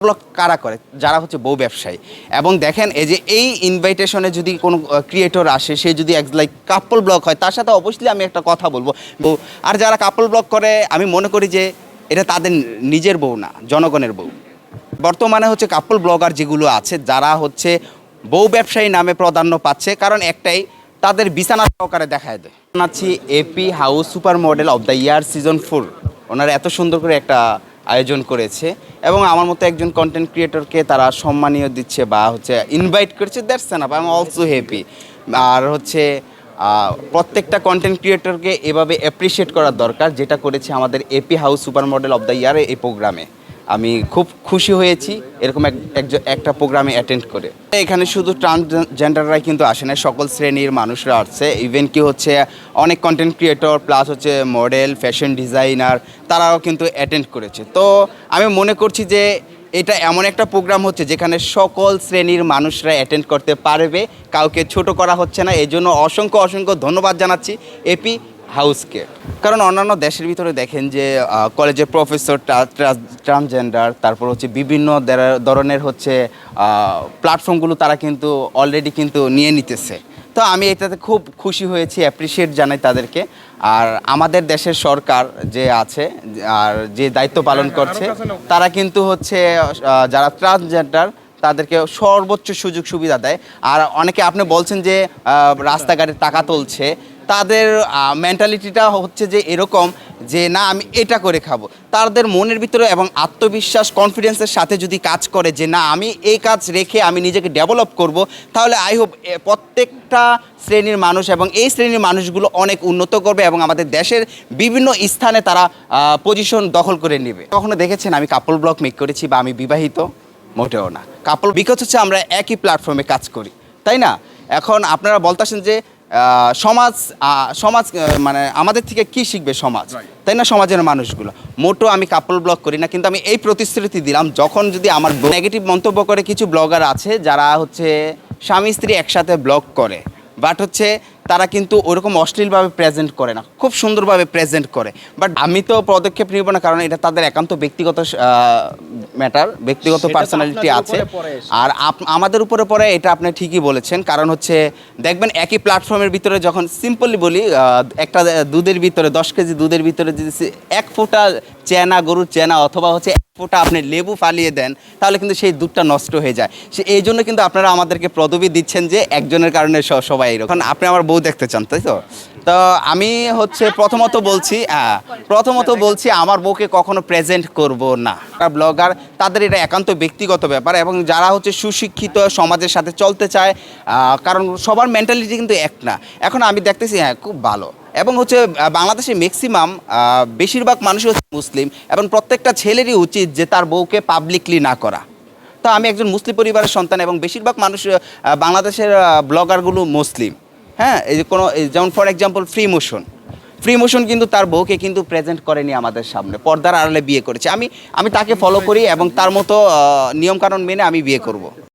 Blog কারা করে? যারা হচ্ছে বউ ব্যবসায়ী। এবং দেখেন এই যে এই ইনভাইটেশনে যদি কোনো ক্রিয়েটর আসে, সে যদি লাইক কাপল ব্লগ হয়, তার সাথে অবশ্যই আমি একটা কথা বলবো। আর যারা কাপল ব্লগ করে আমি মনে করি যে এটা তাদের নিজের বউ না, জনগণের বউ। বর্তমানে হচ্ছে কাপল ব্লগার যেগুলো আছে, যারা হচ্ছে বউ ব্যবসায়ী নামে প্রাধান্য পাচ্ছে, কারণ একটাই, তাদের বিছানা সহকারে দেখায় দেয়। জানাচ্ছি AP house super model of the year season 4, ওনারা এত সুন্দর করে একটা আয়োজন করেছে এবং আমার মতো একজন কন্টেন্ট ক্রিয়েটরকে তারা সম্মানীয় দিচ্ছে বা হচ্ছে ইনভাইট করছে, that's enough, I am also happy. আর হচ্ছে প্রত্যেকটা কন্টেন্ট ক্রিয়েটরকে এভাবে অ্যাপ্রিসিয়েট করার দরকার, যেটা করেছে আমাদের AP house super model of the year এই প্রোগ্রামে। আমি খুব খুশি হয়েছি এরকম একটা প্রোগ্রামে অ্যাটেন্ড করে। এখানে শুধু ট্রান্সজেন্ডাররাই কিন্তু আসে না, সকল শ্রেণীর মানুষরা আসছে। ইভেন কি হচ্ছে অনেক কন্টেন্ট ক্রিয়েটর প্লাস হচ্ছে মডেল, ফ্যাশন ডিজাইনার, তারাও কিন্তু অ্যাটেন্ড করেছে। তো আমি মনে করছি যে এটা এমন একটা প্রোগ্রাম হচ্ছে যেখানে সকল শ্রেণীর মানুষরা অ্যাটেন্ড করতে পারবে, কাউকে ছোট করা হচ্ছে না। এই জন্য অসংখ্য অসংখ্য ধন্যবাদ জানাচ্ছি এপি হাউসকে। কারণ অন্যান্য দেশের ভিতরে দেখেন যে কলেজের প্রফেসর ট্রান্সজেন্ডার, তারপর হচ্ছে বিভিন্ন ধরনের হচ্ছে প্ল্যাটফর্মগুলো তারা কিন্তু অলরেডি কিন্তু নিয়ে নিতেছে। তো আমি এটাতে খুব খুশি হয়েছি, অ্যাপ্রিসিয়েট জানাই তাদেরকে। আর আমাদের দেশের সরকার যে আছে আর যে দায়িত্ব পালন করছে, তারা কিন্তু হচ্ছে যারা ট্রান্সজেন্ডার তাদেরকে সর্বোচ্চ সুযোগ সুবিধা দেয়। আর অনেকে আপনি বলছেন যে রাস্তাঘাটে টাকা তুলছে, তাদের মেন্টালিটিটা হচ্ছে যে এরকম যে না আমি এটা করে খাবো। তাদের মনের ভিতরে এবং আত্মবিশ্বাস কনফিডেন্সের সাথে যদি কাজ করে যে না আমি এই কাজ রেখে আমি নিজেকে ডেভেলপ করব, তাহলে আই হোপ প্রত্যেকটা শ্রেণীর মানুষ এবং এই শ্রেণীর মানুষগুলো অনেক উন্নত করবে এবং আমাদের দেশের বিভিন্ন স্থানে তারা পজিশন দখল করে নেবে। কখনো দেখেছেন আমি কাপল ব্লগ মেক করেছি বা আমি বিবাহিত? মোটেও না। কাপল বিকজ হচ্ছে আমরা একই প্ল্যাটফর্মে কাজ করি, তাই না? এখন আপনারা বলতেছেন যে সমাজ সমাজ মানে আমাদের থেকে কি শিখবে সমাজ, তাই না? সমাজের মানুষগুলো। মোটো আমি কাপল ব্লগ করি না, কিন্তু আমি এই প্রতিশ্রুতি দিলাম যখন যদি আমার নেগেটিভ মন্তব্য করে কিছু ব্লগার আছে যারা হচ্ছে স্বামী স্ত্রী একসাথে ব্লগ করে, বাট হচ্ছে তারা কিন্তু ওরকম অশ্লীলভাবে প্রেজেন্ট করে না, খুব সুন্দরভাবে প্রেজেন্ট করে। বাট আমি তো পদক্ষেপ নিব না, কারণ এটা তাদের একান্ত ব্যক্তিগত ম্যাটার, ব্যক্তিগত পার্সোনালিটি আছে। আর আমাদের উপরে পড়ে, এটা আপনি ঠিকই বলেছেন। কারণ হচ্ছে দেখবেন একই প্ল্যাটফর্মের ভিতরে যখন সিম্পলি বলি একটা দুধের ভিতরে 10 কেজি দুধের ভিতরে যদি 1 ফোঁটা চেনা, গরুর চেনা অথবা হচ্ছে 1 ফোঁটা আপনি লেবু ফালিয়ে দেন, তাহলে কিন্তু সেই দুধটা নষ্ট হয়ে যায়। এই জন্য কিন্তু আপনারা আমাদেরকে পদবি দিচ্ছেন যে একজনের কারণে সবাই এরকম। আপনি আমার বউ দেখতে চান, তাই তো? তো আমি হচ্ছে প্রথমত বলছি আমার বউকে কখনো প্রেজেন্ট করব না। ব্লগার তাদের এটা একান্ত ব্যক্তিগত ব্যাপার, এবং যারা হচ্ছে সুশিক্ষিত সমাজের সাথে চলতে চায়, কারণ সবার মেন্টালিটি কিন্তু এক না। এখন আমি দেখতেছি হ্যাঁ খুব ভালো, এবং হচ্ছে বাংলাদেশে ম্যাক্সিমাম বেশিরভাগ মানুষই হচ্ছে মুসলিম, এবং প্রত্যেকটা ছেলেরই উচিত যে তার বউকে পাবলিকলি না করা। তো আমি একজন মুসলিম পরিবারের সন্তান, এবং বেশিরভাগ মানুষ বাংলাদেশের ব্লগারগুলো মুসলিম। হ্যাঁ, এই যে কোনো যেমন ফর এক্সাম্পল ফ্রি মোশন কিন্তু তার বউকে কিন্তু প্রেজেন্ট করেনি আমাদের সামনে, পর্দার আড়ালে বিয়ে করেছে। আমি তাকে ফলো করি এবং তার মতো নিয়মকানুন মেনে আমি বিয়ে করব।